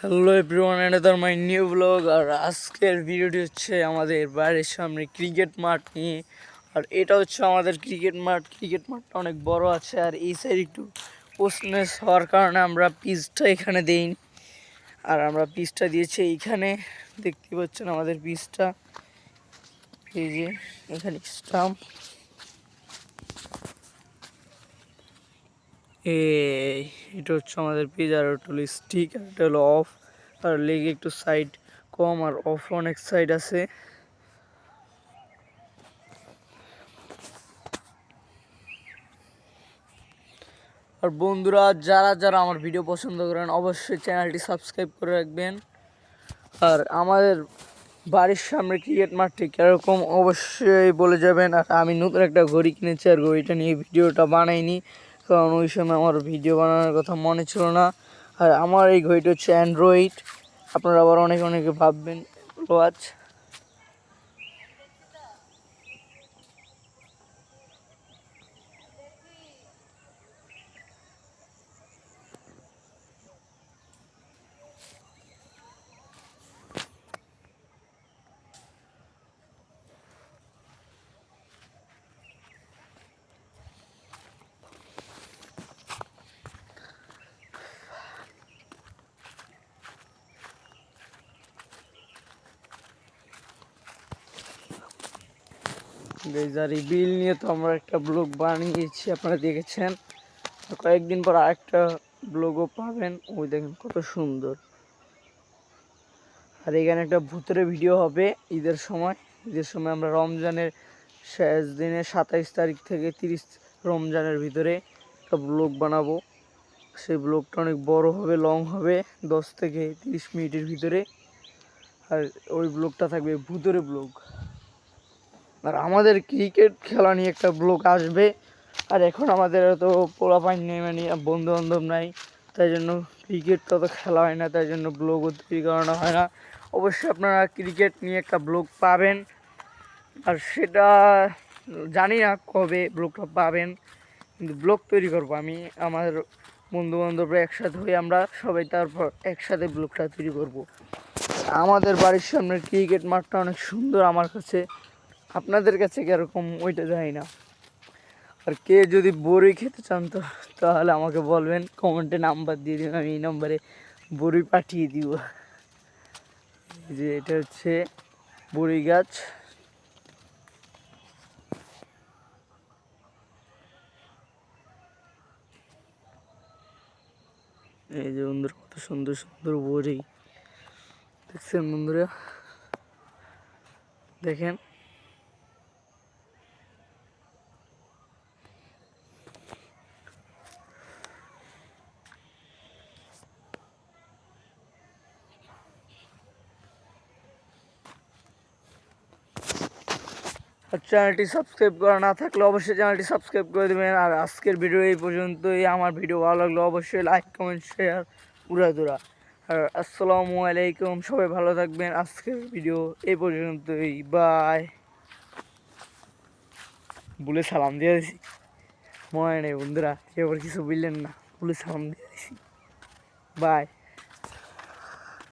Hello everyone, another my new blog. আর আজকের ভিডিওটি হচ্ছে আমাদের বাড়ির সামনে ক্রিকেট মাঠ নিয়ে। আর এটা হচ্ছে আমাদের ক্রিকেট মাঠটা অনেক বড় আছে। আর এই সাইড একটু পোস্টনেস হওয়ার কারণে আমরা পিচটা এখানে দেইনি। আর আমরা পিচটা দিয়েছি এইখানে, দেখতে পাচ্ছেন আমাদের পিচটা। এই যে এখানে স্টাম্প, এটা হচ্ছে আমাদের পিচ। আর ওটা হলো স্টিক, আর এটা হলো অফ। আর লেগে একটু সাইড কম, আর অফ অনেক সাইড আছে। আর বন্ধুরা, যারা যারা আমার ভিডিও পছন্দ করেন অবশ্যই চ্যানেলটি সাবস্ক্রাইব করে রাখবেন। আর আমাদের বাড়ির সামনে ক্রিকেট মাঠটি কীরকম অবশ্যই বলে যাবেন। আর আমি নতুন একটা ঘড়ি কিনেছি, আর ঘড়িটা নিয়ে ভিডিওটা বানাইনি, কারণ ওই সময় আমার ভিডিও বানানোর কথা মনে ছিল না। আর আমার এই ঘড়িটা হচ্ছে অ্যান্ড্রয়েড। আপনারা আবার অনেকে ভাববেন ওয়াচ। আর এই বিল নিয়ে তো আমরা একটা ব্লগ বানিয়েছি, আপনারা দেখেছেন। কয়েকদিন পর আরেকটা ব্লগও পাবেন। ওই দেখেন কত সুন্দর। আর এখানে একটা ভূতের ভিডিও হবে ঈদের সময়। আমরা রমজানের শেষ দিনে 27 তারিখ থেকে 30 রমজানের ভিতরে একটা ব্লগ বানাবো। সেই ব্লগটা অনেক বড় হবে, লং হবে, 10 থেকে 30 মিনিটের ভিতরে। আর ওই ব্লগটা থাকবে ভূতের ব্লগ। আর আমাদের ক্রিকেট খেলা নিয়ে একটা ব্লগ আসবে। আর এখন আমাদের তো পোলাপাইন নেই, মানে বন্ধু বান্ধব নাই, তাই জন্য ক্রিকেট তত খেলা হয় না, তাই জন্য ব্লগও তৈরি করানো হয় না। অবশ্যই আপনারা ক্রিকেট নিয়ে একটা ব্লগ পাবেন। আর সেটা জানি না কবে ব্লগটা পাবেন, কিন্তু ব্লগ তৈরি করবো আমি, আমার বন্ধু বান্ধবরা একসাথে হয়ে আমরা সবাই, তারপর একসাথে ব্লগটা তৈরি করব। আমাদের বাড়ির সামনের ক্রিকেট মাঠটা অনেক সুন্দর আমার কাছে, আপনাদের কাছে কীরকম ওইটা জানি না। আর কে যদি বড়ি খেতে চান তো তাহলে আমাকে বলবেন, কমেন্টে নাম্বার দিয়ে দিন, আমি এই নম্বরে বড়ি পাঠিয়ে দিব। যে এটা হচ্ছে বড়ি গাছ। এই যে বন্ধুরা, কত সুন্দর সুন্দর বড়ি দেখছেন বন্ধুরা, দেখেন। আর চ্যানেলটি সাবস্ক্রাইব করা না থাকলে অবশ্যই চ্যানেলটি সাবস্ক্রাইব করে দেবেন। আর আজকের ভিডিও এই পর্যন্তই। আমার ভিডিও ভালো লাগলে অবশ্যই লাইক, কমেন্ট, শেয়ার উড়াধুরা। আর আসসালামু আলাইকুম, সবাই ভালো থাকবেন। আজকের ভিডিও এই পর্যন্তই, বাই। বলে সালাম দিয়ে দিছি, মনে নেই বন্ধুরা, কেউ আবার কিছু বললেন না, বলে সালাম দিয়ে দিছি, বাই।